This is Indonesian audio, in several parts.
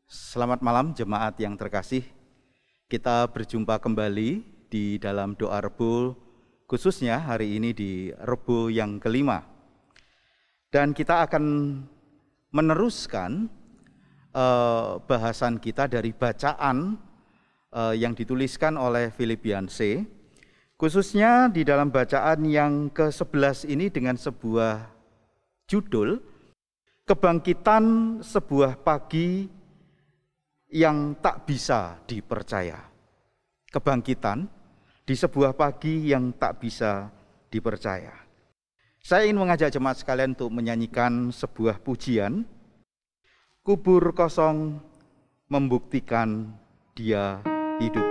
Selamat malam jemaat yang terkasih. Kita berjumpa kembali di dalam doa Rebo, khususnya hari ini di Rebo yang kelima. Dan kita akan meneruskan bahasan kita dari bacaan yang dituliskan oleh Philip Yancey, khususnya di dalam bacaan yang ke-11 ini dengan sebuah judul, Kebangkitan Sebuah Pagi yang tak bisa dipercaya. Kebangkitan di sebuah pagi yang tak bisa dipercaya. Saya ingin mengajak jemaat sekalian untuk menyanyikan sebuah pujian. Kubur kosong membuktikan Dia hidup.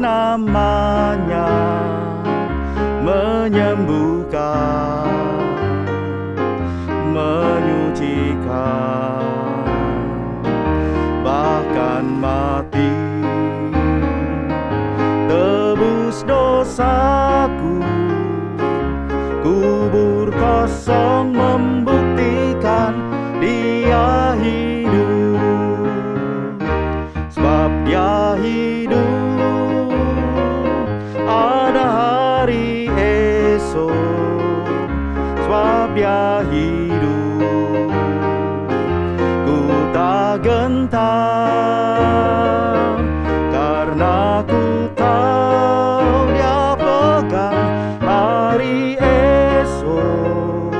Namanya menyembuhkan, menyucikan, bahkan mati tebus dosaku. Kubur kosong membuktikan Dia hidup, sebab Dia hidup. Sebab Dia hidup, ku tak gentar, karena ku tahu Dia pegang hari esok.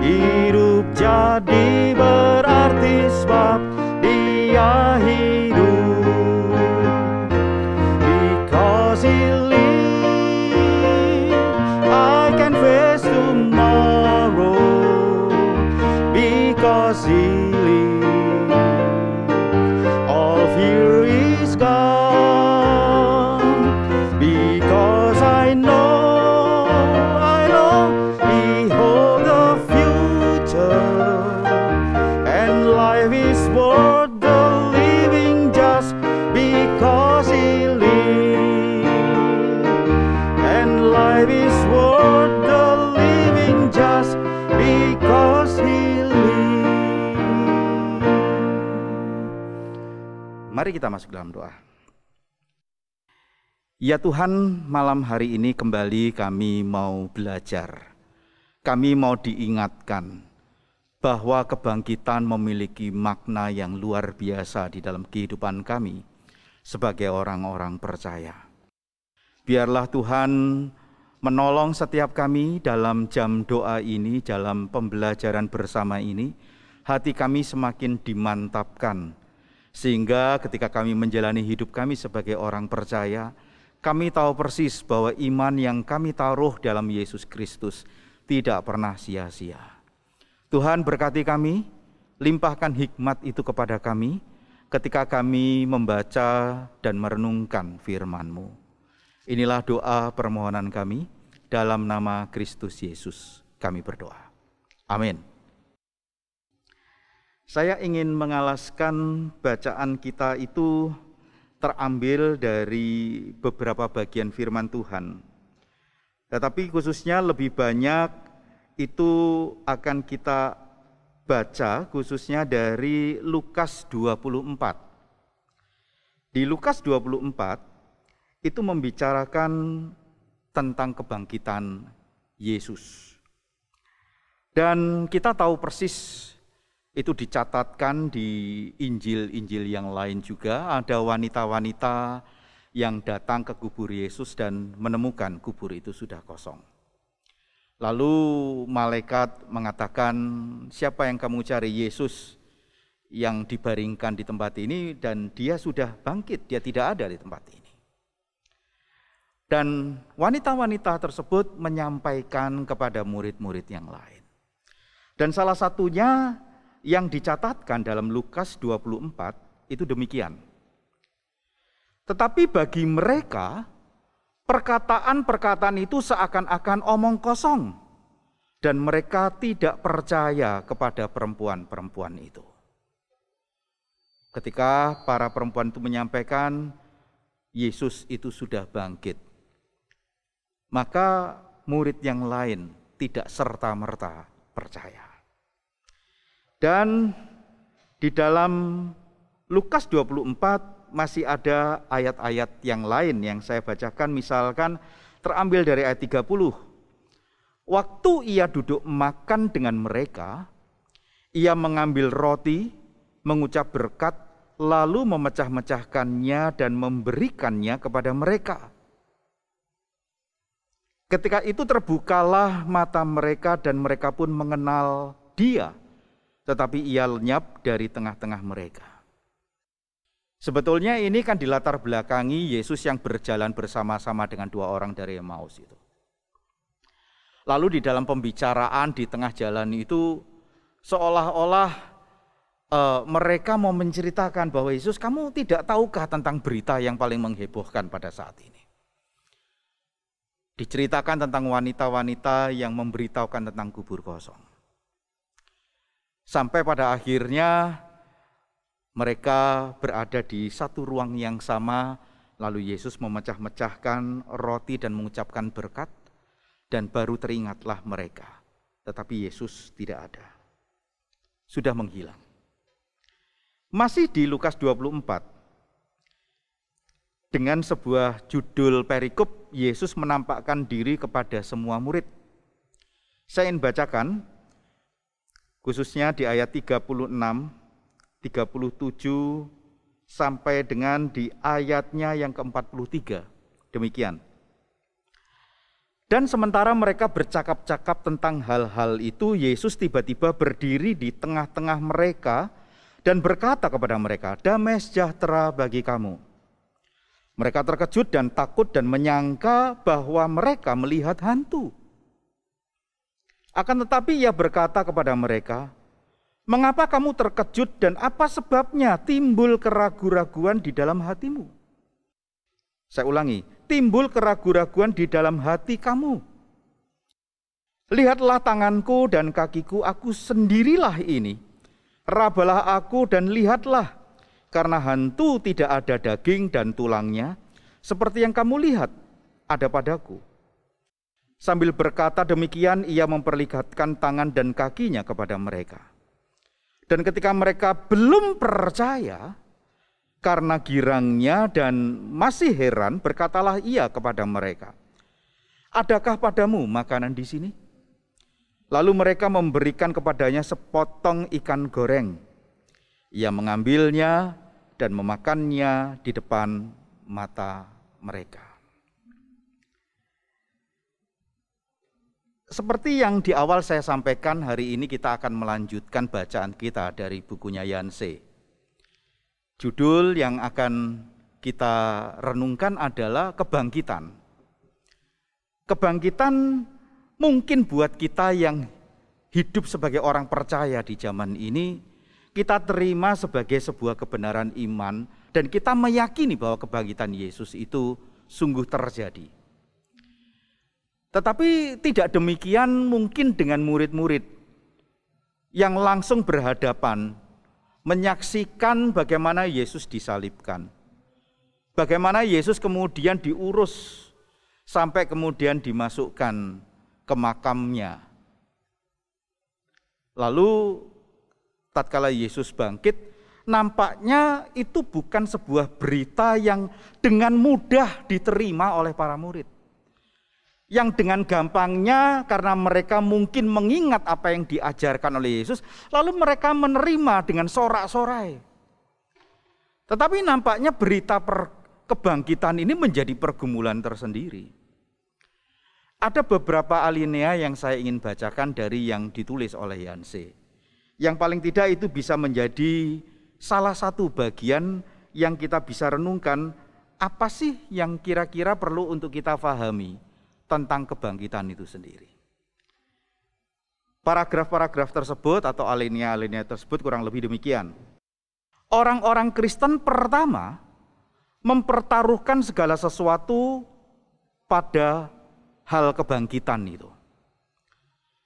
Hidup jadi berarti sebab Dia hidup. Because He lives, I can face tomorrow. Because He lives, all fear is gone. Because I know He holds the future, and life is worth the living just because He lives, and life is worth the living just because He lives. Mari kita masuk dalam doa. Ya Tuhan, malam hari ini kembali kami mau belajar. Kami mau diingatkan bahwa kebangkitan memiliki makna yang luar biasa di dalam kehidupan kami sebagai orang-orang percaya. Biarlah Tuhan menolong setiap kami dalam jam doa ini, dalam pembelajaran bersama ini, hati kami semakin dimantapkan, sehingga ketika kami menjalani hidup kami sebagai orang percaya, kami tahu persis bahwa iman yang kami taruh dalam Yesus Kristus tidak pernah sia-sia. Tuhan berkati kami, limpahkan hikmat itu kepada kami ketika kami membaca dan merenungkan firman-Mu. Inilah doa permohonan kami, dalam nama Kristus Yesus kami berdoa. Amin. Saya ingin mengalaskan bacaan kita itu terambil dari beberapa bagian firman Tuhan. Tetapi khususnya lebih banyak itu akan kita baca khususnya dari Lukas 24. Di Lukas 24 itu membicarakan tentang kebangkitan Yesus. Dan kita tahu persis itu dicatatkan di Injil-Injil yang lain juga, ada wanita-wanita yang datang ke kubur Yesus dan menemukan kubur itu sudah kosong. Lalu malaikat mengatakan, siapa yang kamu cari? Yesus yang dibaringkan di tempat ini, dan dia sudah bangkit, dia tidak ada di tempat ini. Dan wanita-wanita tersebut menyampaikan kepada murid-murid yang lain. Dan salah satunya yang dicatatkan dalam Lukas 24 itu demikian. Tetapi bagi mereka, perkataan-perkataan itu seakan-akan omong kosong, dan mereka tidak percaya kepada perempuan-perempuan itu. Ketika para perempuan itu menyampaikan Yesus itu sudah bangkit, maka murid yang lain tidak serta-merta percaya. Dan di dalam Lukas 24 masih ada ayat-ayat yang lain yang saya bacakan, misalkan terambil dari ayat 30. Waktu ia duduk makan dengan mereka, ia mengambil roti, mengucap berkat, lalu memecah-mecahkannya dan memberikannya kepada mereka. Ketika itu terbukalah mata mereka dan mereka pun mengenal dia, tetapi ia lenyap dari tengah-tengah mereka. Sebetulnya ini kan dilatar belakangi Yesus yang berjalan bersama-sama dengan dua orang dari Emmaus itu. Lalu di dalam pembicaraan di tengah jalan itu seolah-olah mereka mau menceritakan bahwa Yesus, kamu tidak tahukah tentang berita yang paling menghebohkan pada saat ini? Diceritakan tentang wanita-wanita yang memberitahukan tentang kubur kosong. Sampai pada akhirnya mereka berada di satu ruang yang sama, lalu Yesus memecah-mecahkan roti dan mengucapkan berkat, dan baru teringatlah mereka. Tetapi Yesus tidak ada, sudah menghilang. Masih di Lukas 24, dengan sebuah judul perikop, Yesus menampakkan diri kepada semua murid. Saya ingin bacakan, khususnya di ayat 36, 37, sampai dengan di ayatnya yang ke-43. Demikian. Dan sementara mereka bercakap-cakap tentang hal-hal itu, Yesus tiba-tiba berdiri di tengah-tengah mereka dan berkata kepada mereka, damai sejahtera bagi kamu. Mereka terkejut dan takut dan menyangka bahwa mereka melihat hantu. Akan tetapi ia berkata kepada mereka, mengapa kamu terkejut dan apa sebabnya timbul keraguan-raguan di dalam hatimu? Saya ulangi, timbul keraguan-raguan di dalam hati kamu. Lihatlah tanganku dan kakiku, aku sendirilah ini. Rabalah aku dan lihatlah, karena hantu tidak ada daging dan tulangnya, seperti yang kamu lihat ada padaku. Sambil berkata demikian, ia memperlihatkan tangan dan kakinya kepada mereka. Dan ketika mereka belum percaya, karena girangnya dan masih heran, berkatalah ia kepada mereka, adakah padamu makanan di sini? Lalu mereka memberikan kepadanya sepotong ikan goreng. Ia mengambilnya dan memakannya di depan mata mereka. Seperti yang di awal saya sampaikan, hari ini kita akan melanjutkan bacaan kita dari bukunya Yanse. Judul yang akan kita renungkan adalah kebangkitan. Kebangkitan mungkin buat kita yang hidup sebagai orang percaya di zaman ini, kita terima sebagai sebuah kebenaran iman dan kita meyakini bahwa kebangkitan Yesus itu sungguh terjadi. Tetapi tidak demikian mungkin dengan murid-murid yang langsung berhadapan menyaksikan bagaimana Yesus disalibkan. Bagaimana Yesus kemudian diurus sampai kemudian dimasukkan ke makamnya. Lalu tatkala Yesus bangkit, nampaknya itu bukan sebuah berita yang dengan mudah diterima oleh para murid. Yang dengan gampangnya karena mereka mungkin mengingat apa yang diajarkan oleh Yesus, lalu mereka menerima dengan sorak-sorai. Tetapi nampaknya berita kebangkitan ini menjadi pergumulan tersendiri. Ada beberapa alinea yang saya ingin bacakan dari yang ditulis oleh Yancey. Yang paling tidak itu bisa menjadi salah satu bagian yang kita bisa renungkan, apa sih yang kira-kira perlu untuk kita pahami tentang kebangkitan itu sendiri. Paragraf-paragraf tersebut atau alinea-alinea tersebut kurang lebih demikian. Orang-orang Kristen pertama mempertaruhkan segala sesuatu pada hal kebangkitan itu.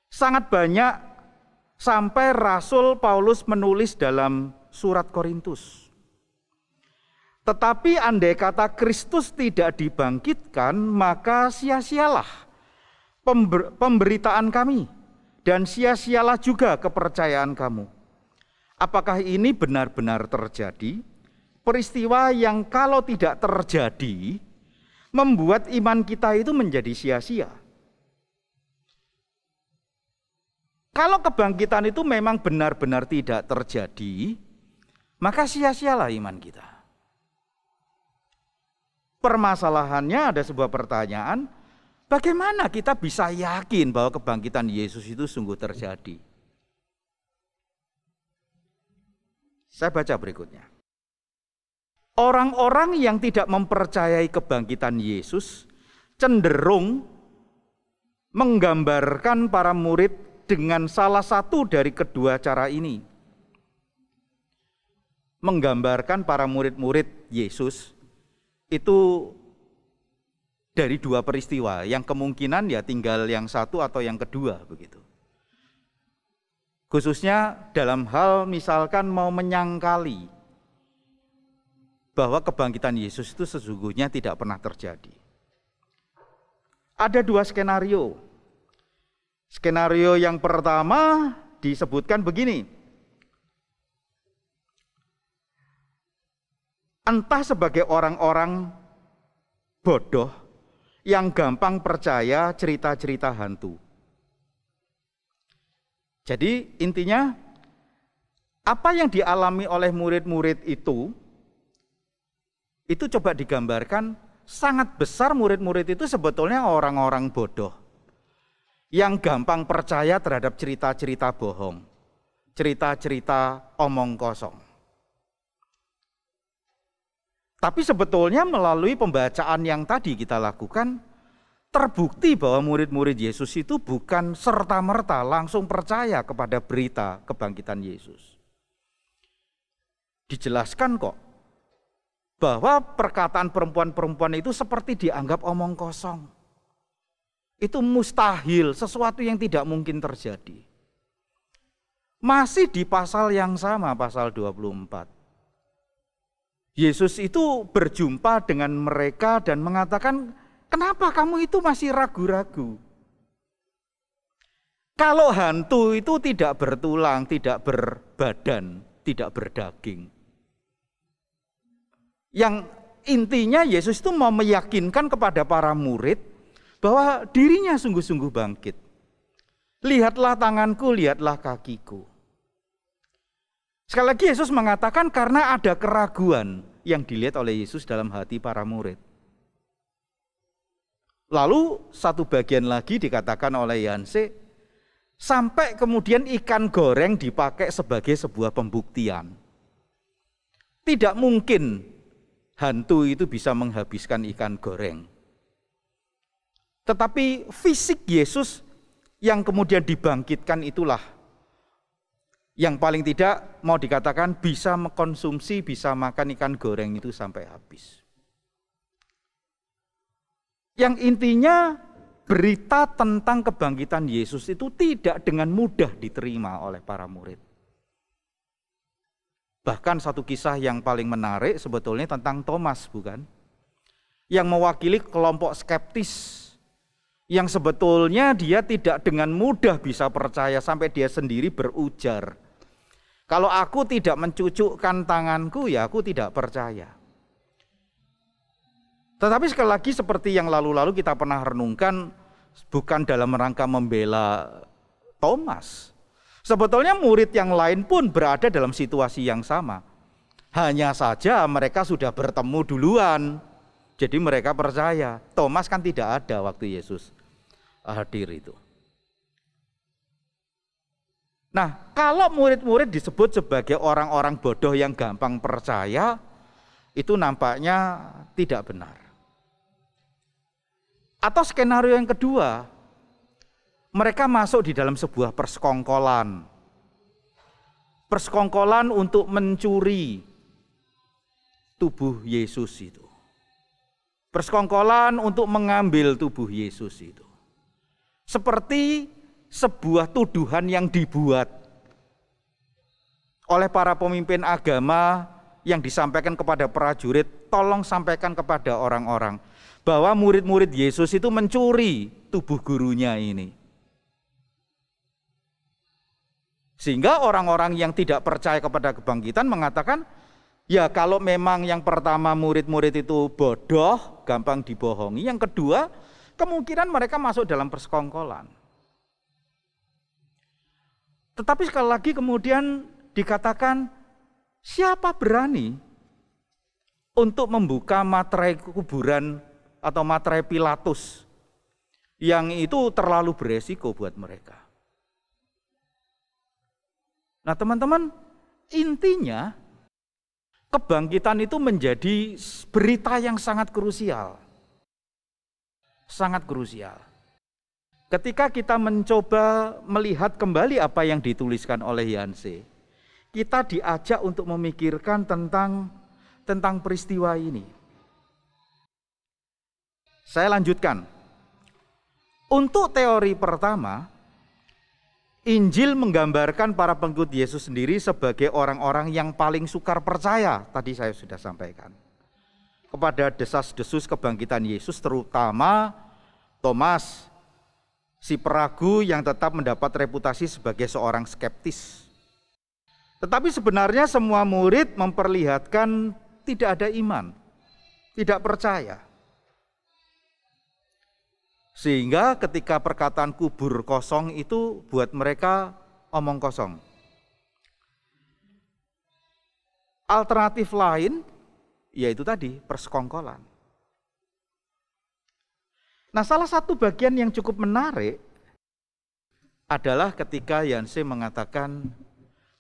Sangat banyak sampai Rasul Paulus menulis dalam surat Korintus. Tetapi andai kata Kristus tidak dibangkitkan, maka sia-sialah pemberitaan kami dan sia-sialah juga kepercayaan kamu. Apakah ini benar-benar terjadi? Peristiwa yang kalau tidak terjadi membuat iman kita itu menjadi sia-sia. Kalau kebangkitan itu memang benar-benar tidak terjadi, maka sia-sialah iman kita. Permasalahannya ada sebuah pertanyaan, bagaimana kita bisa yakin bahwa kebangkitan Yesus itu sungguh terjadi? Saya baca berikutnya. Orang-orang yang tidak mempercayai kebangkitan Yesus cenderung menggambarkan para murid dengan salah satu dari kedua cara ini. Menggambarkan para murid-murid Yesus itu dari dua peristiwa, yang kemungkinan ya tinggal yang satu atau yang kedua begitu. Khususnya dalam hal misalkan mau menyangkali bahwa kebangkitan Yesus itu sesungguhnya tidak pernah terjadi. Ada dua skenario. Skenario yang pertama disebutkan begini. Entah sebagai orang-orang bodoh yang gampang percaya cerita-cerita hantu. Jadi intinya apa yang dialami oleh murid-murid itu coba digambarkan sangat besar murid-murid itu sebetulnya orang-orang bodoh yang gampang percaya terhadap cerita-cerita bohong, cerita-cerita omong kosong. Tapi sebetulnya melalui pembacaan yang tadi kita lakukan, terbukti bahwa murid-murid Yesus itu bukan serta-merta langsung percaya kepada berita kebangkitan Yesus. Dijelaskan kok bahwa perkataan perempuan-perempuan itu seperti dianggap omong kosong. Itu mustahil, sesuatu yang tidak mungkin terjadi. Masih di pasal yang sama, pasal 24. Yesus itu berjumpa dengan mereka dan mengatakan, kenapa kamu itu masih ragu-ragu? Kalau hantu itu tidak bertulang, tidak berbadan, tidak berdaging. Yang intinya Yesus itu mau meyakinkan kepada para murid bahwa dirinya sungguh-sungguh bangkit. Lihatlah tanganku, lihatlah kakiku. Sekali lagi Yesus mengatakan karena ada keraguan yang dilihat oleh Yesus dalam hati para murid. Lalu satu bagian lagi dikatakan oleh Yancey, sampai kemudian ikan goreng dipakai sebagai sebuah pembuktian. Tidak mungkin hantu itu bisa menghabiskan ikan goreng. Tetapi fisik Yesus yang kemudian dibangkitkan itulah yang paling tidak mau dikatakan bisa mengkonsumsi, bisa makan ikan goreng itu sampai habis. Yang intinya berita tentang kebangkitan Yesus itu tidak dengan mudah diterima oleh para murid. Bahkan satu kisah yang paling menarik sebetulnya tentang Thomas, bukan? Yang mewakili kelompok skeptis. Yang sebetulnya dia tidak dengan mudah bisa percaya sampai dia sendiri berujar, kalau aku tidak mencucukkan tanganku ya aku tidak percaya. Tetapi sekali lagi seperti yang lalu-lalu kita pernah renungkan, bukan dalam rangka membela Thomas. Sebetulnya murid yang lain pun berada dalam situasi yang sama. Hanya saja mereka sudah bertemu duluan. Jadi mereka percaya. Thomas kan tidak ada waktu Yesus hadir itu. Nah, kalau murid-murid disebut sebagai orang-orang bodoh yang gampang percaya, itu nampaknya tidak benar. Atau skenario yang kedua, mereka masuk di dalam sebuah persekongkolan. Persekongkolan untuk mencuri tubuh Yesus itu. Persekongkolan untuk mengambil tubuh Yesus itu. Seperti sebuah tuduhan yang dibuat oleh para pemimpin agama yang disampaikan kepada prajurit, tolong sampaikan kepada orang-orang bahwa murid-murid Yesus itu mencuri tubuh gurunya ini. Sehingga orang-orang yang tidak percaya kepada kebangkitan mengatakan, ya kalau memang yang pertama murid-murid itu bodoh, gampang dibohongi. Yang kedua, kemungkinan mereka masuk dalam persekongkolan. Tetapi sekali lagi kemudian dikatakan, siapa berani untuk membuka materai kuburan atau materai Pilatus yang itu terlalu beresiko buat mereka. Nah teman-teman, intinya kebangkitan itu menjadi berita yang sangat krusial. Sangat krusial. Ketika kita mencoba melihat kembali apa yang dituliskan oleh Yancey, kita diajak untuk memikirkan tentang peristiwa ini. Saya lanjutkan. Untuk teori pertama, Injil menggambarkan para pengikut Yesus sendiri sebagai orang-orang yang paling sukar percaya. Tadi saya sudah sampaikan. Kepada desas-desus kebangkitan Yesus, terutama Thomas, si peragu yang tetap mendapat reputasi sebagai seorang skeptis. Tetapi sebenarnya semua murid memperlihatkan tidak ada iman, tidak percaya. Sehingga ketika perkataan kubur kosong itu buat mereka omong kosong. Alternatif lain yaitu tadi persekongkolan. Nah, salah satu bagian yang cukup menarik adalah ketika Yancey mengatakan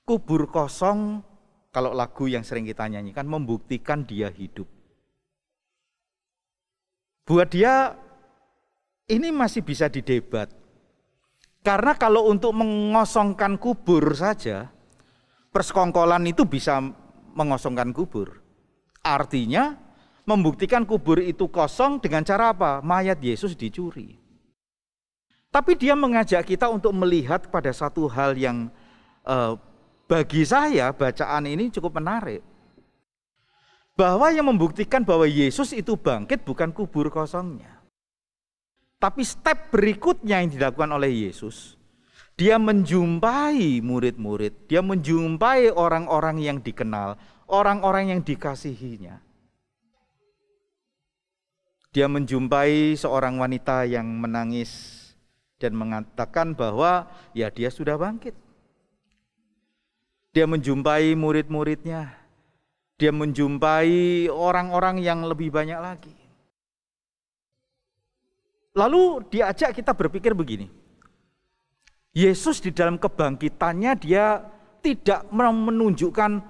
kubur kosong, kalau lagu yang sering kita nyanyikan, membuktikan dia hidup. Buat dia ini masih bisa didebat. Karena kalau untuk mengosongkan kubur saja, persekongkolan itu bisa mengosongkan kubur. Artinya membuktikan kubur itu kosong dengan cara apa? Mayat Yesus dicuri. Tapi dia mengajak kita untuk melihat pada satu hal yang bagi saya bacaan ini cukup menarik. Bahwa yang membuktikan bahwa Yesus itu bangkit bukan kubur kosongnya. Tapi step berikutnya yang dilakukan oleh Yesus, dia menjumpai murid-murid, dia menjumpai orang-orang yang dikenal, orang-orang yang dikasihinya. Dia menjumpai seorang wanita yang menangis dan mengatakan bahwa ya dia sudah bangkit. Dia menjumpai murid-muridnya, dia menjumpai orang-orang yang lebih banyak lagi. Lalu diajak kita berpikir begini, Yesus di dalam kebangkitannya dia tidak menunjukkan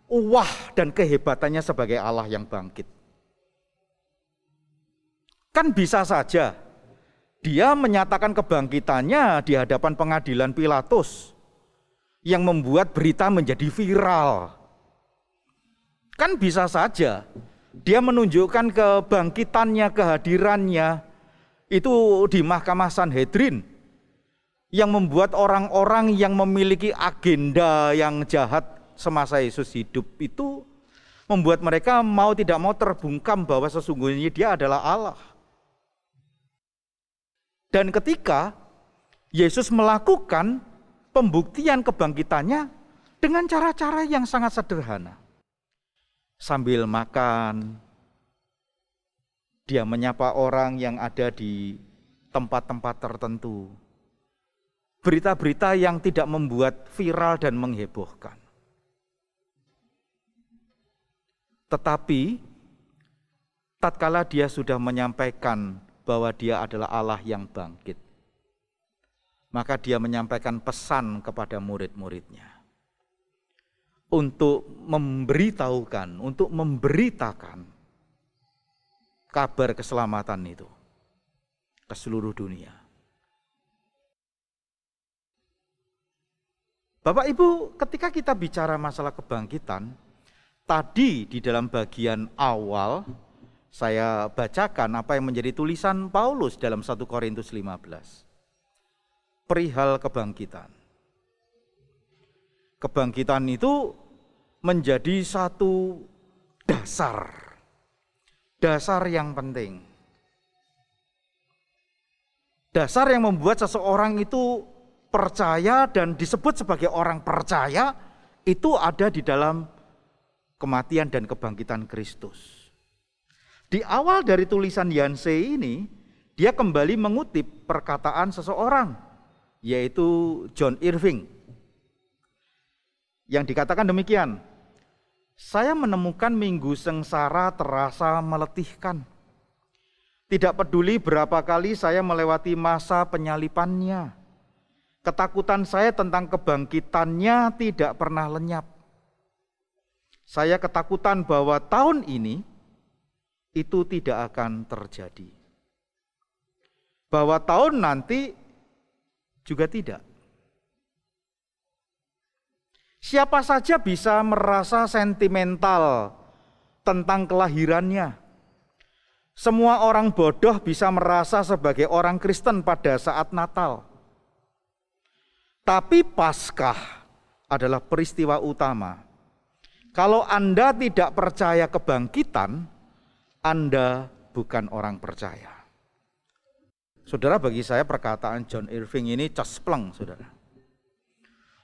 wah dan kehebatannya sebagai Allah yang bangkit. Kan bisa saja dia menyatakan kebangkitannya di hadapan pengadilan Pilatus yang membuat berita menjadi viral. Kan bisa saja dia menunjukkan kebangkitannya, kehadirannya itu di Mahkamah Sanhedrin yang membuat orang-orang yang memiliki agenda yang jahat semasa Yesus hidup itu membuat mereka mau tidak mau terbungkam bahwa sesungguhnya dia adalah Allah. Dan ketika Yesus melakukan pembuktian kebangkitannya dengan cara-cara yang sangat sederhana. Sambil makan, dia menyapa orang yang ada di tempat-tempat tertentu. Berita-berita yang tidak membuat viral dan menghebohkan. Tetapi, tatkala dia sudah menyampaikan bahwa dia adalah Allah yang bangkit, maka dia menyampaikan pesan kepada murid-muridnya untuk memberitahukan, untuk memberitakan kabar keselamatan itu ke seluruh dunia. Bapak Ibu, ketika kita bicara masalah kebangkitan, tadi di dalam bagian awal saya bacakan apa yang menjadi tulisan Paulus dalam 1 Korintus 15. Perihal kebangkitan. Kebangkitan itu menjadi satu dasar yang penting. Dasar yang membuat seseorang itu percaya dan disebut sebagai orang percaya itu ada di dalam kematian dan kebangkitan Kristus. Di awal dari tulisan Yancey ini, dia kembali mengutip perkataan seseorang, yaitu John Irving, yang dikatakan demikian, "Saya menemukan minggu sengsara terasa meletihkan. Tidak peduli berapa kali saya melewati masa penyalipannya. Ketakutan saya tentang kebangkitannya tidak pernah lenyap. Saya ketakutan bahwa tahun ini itu tidak akan terjadi. Bahwa tahun nanti juga tidak. Siapa saja bisa merasa sentimental tentang kelahirannya. Semua orang bodoh bisa merasa sebagai orang Kristen pada saat Natal. Tapi Paskah adalah peristiwa utama. Kalau Anda tidak percaya kebangkitan, Anda bukan orang percaya." Saudara, bagi saya perkataan John Irving ini cespleng, saudara.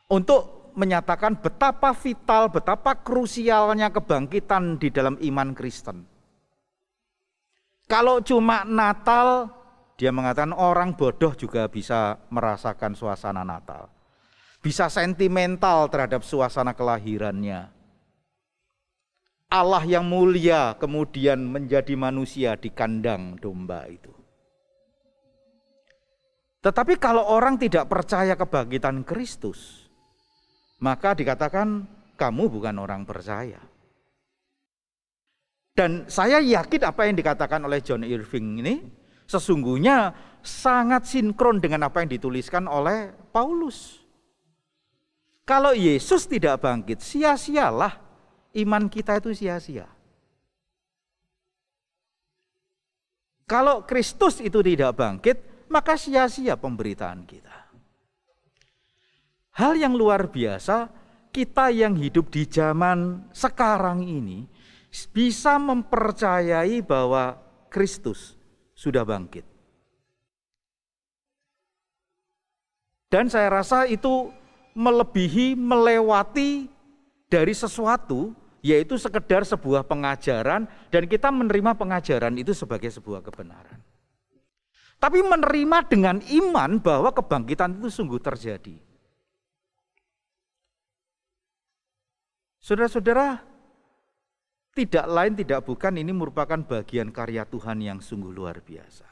Untuk menyatakan betapa vital, betapa krusialnya kebangkitan di dalam iman Kristen. Kalau cuma Natal, dia mengatakan orang bodoh juga bisa merasakan suasana Natal. Bisa sentimental terhadap suasana kelahirannya. Allah yang mulia kemudian menjadi manusia di kandang domba itu. Tetapi kalau orang tidak percaya kebangkitan Kristus, maka dikatakan kamu bukan orang percaya. Dan saya yakin apa yang dikatakan oleh John Irving ini sesungguhnya sangat sinkron dengan apa yang dituliskan oleh Paulus. Kalau Yesus tidak bangkit, sia-sialah iman kita itu sia-sia. Kalau Kristus itu tidak bangkit, maka sia-sia pemberitaan kita. Hal yang luar biasa, kita yang hidup di zaman sekarang ini bisa mempercayai bahwa Kristus sudah bangkit. Dan saya rasa itu melebihi, melewati dari sesuatu, yaitu sekedar sebuah pengajaran, dan kita menerima pengajaran itu sebagai sebuah kebenaran. Tapi menerima dengan iman bahwa kebangkitan itu sungguh terjadi. Saudara-saudara, tidak lain tidak bukan ini merupakan bagian karya Tuhan yang sungguh luar biasa.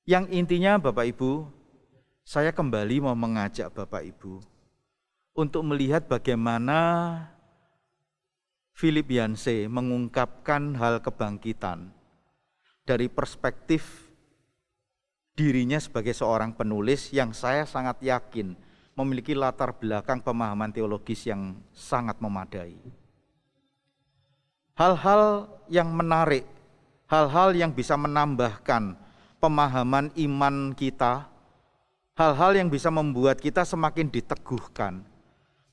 Yang intinya Bapak Ibu, saya kembali mau mengajak Bapak Ibu untuk melihat bagaimana Philip Yancey mengungkapkan hal kebangkitan dari perspektif dirinya sebagai seorang penulis yang saya sangat yakin memiliki latar belakang pemahaman teologis yang sangat memadai. Hal-hal yang menarik, hal-hal yang bisa menambahkan pemahaman iman kita, hal-hal yang bisa membuat kita semakin diteguhkan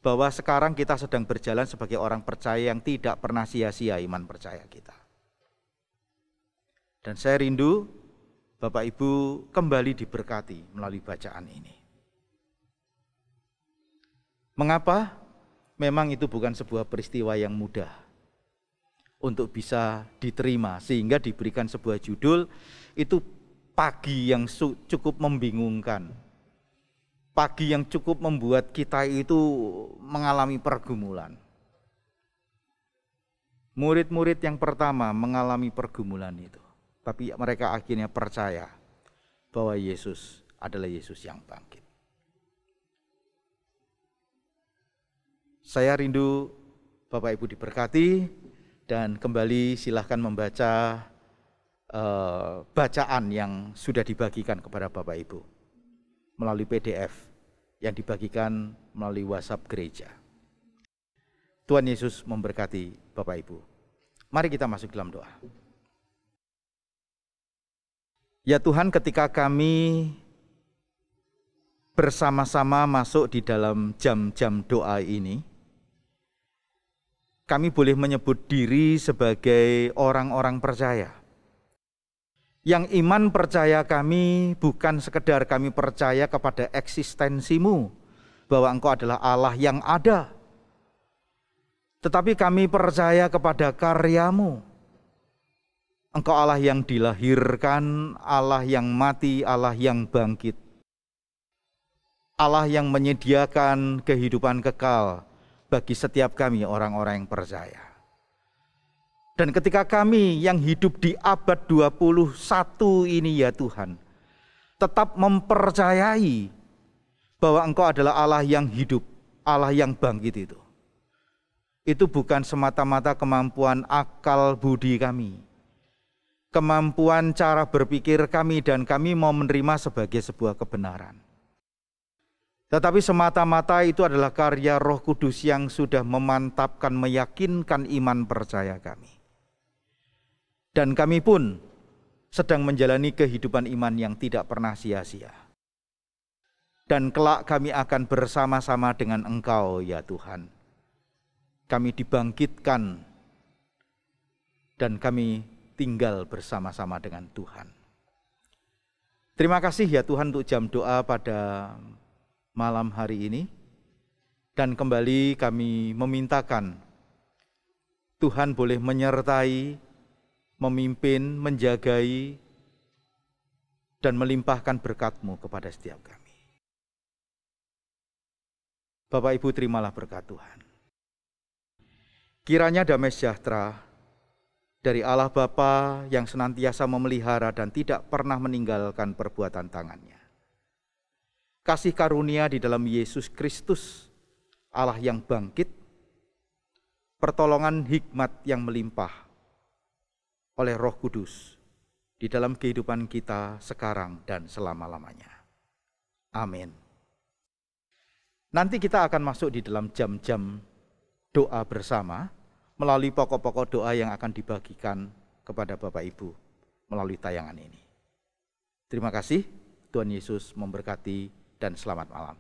bahwa sekarang kita sedang berjalan sebagai orang percaya yang tidak pernah sia-sia iman percaya kita. Dan saya rindu Bapak Ibu kembali diberkati melalui bacaan ini. Mengapa? Memang itu bukan sebuah peristiwa yang mudah untuk bisa diterima, sehingga diberikan sebuah judul, itu pagi yang cukup membingungkan. Pagi yang cukup membuat kita itu mengalami pergumulan. Murid-murid yang pertama mengalami pergumulan itu, tapi mereka akhirnya percaya bahwa Yesus adalah Yesus yang bangkit. Saya rindu Bapak Ibu diberkati, dan kembali silahkan membaca bacaan yang sudah dibagikan kepada Bapak Ibu melalui PDF yang dibagikan melalui WhatsApp gereja. Tuhan Yesus memberkati Bapak Ibu. Mari kita masuk dalam doa. Ya Tuhan, ketika kami bersama-sama masuk di dalam jam-jam doa ini, kami boleh menyebut diri sebagai orang-orang percaya. Yang iman percaya kami bukan sekedar kami percaya kepada eksistensimu, bahwa Engkau adalah Allah yang ada. Tetapi kami percaya kepada karyamu. Engkau Allah yang dilahirkan, Allah yang mati, Allah yang bangkit. Allah yang menyediakan kehidupan kekal bagi setiap kami orang-orang yang percaya. Dan ketika kami yang hidup di abad 21 ini ya Tuhan, tetap mempercayai bahwa Engkau adalah Allah yang hidup, Allah yang bangkit itu bukan semata-mata kemampuan akal budi kami, kemampuan cara berpikir kami, dan kami mau menerima sebagai sebuah kebenaran. Tetapi semata-mata itu adalah karya Roh Kudus yang sudah memantapkan, meyakinkan iman percaya kami. Dan kami pun sedang menjalani kehidupan iman yang tidak pernah sia-sia. Dan kelak kami akan bersama-sama dengan Engkau ya Tuhan. Kami dibangkitkan dan kami tinggal bersama-sama dengan Tuhan. Terima kasih ya Tuhan untuk jam doa pada malam hari ini, dan kembali kami memintakan Tuhan boleh menyertai, memimpin, menjagai, dan melimpahkan berkat-Mu kepada setiap kami. Bapak Ibu, terimalah berkat Tuhan. Kiranya damai sejahtera dari Allah Bapa yang senantiasa memelihara dan tidak pernah meninggalkan perbuatan tangannya, kasih karunia di dalam Yesus Kristus, Allah yang bangkit, pertolongan hikmat yang melimpah oleh Roh Kudus di dalam kehidupan kita sekarang dan selama-lamanya. Amin. Nanti kita akan masuk di dalam jam-jam doa bersama melalui pokok-pokok doa yang akan dibagikan kepada Bapak Ibu melalui tayangan ini. Terima kasih, Tuhan Yesus memberkati, dan selamat malam.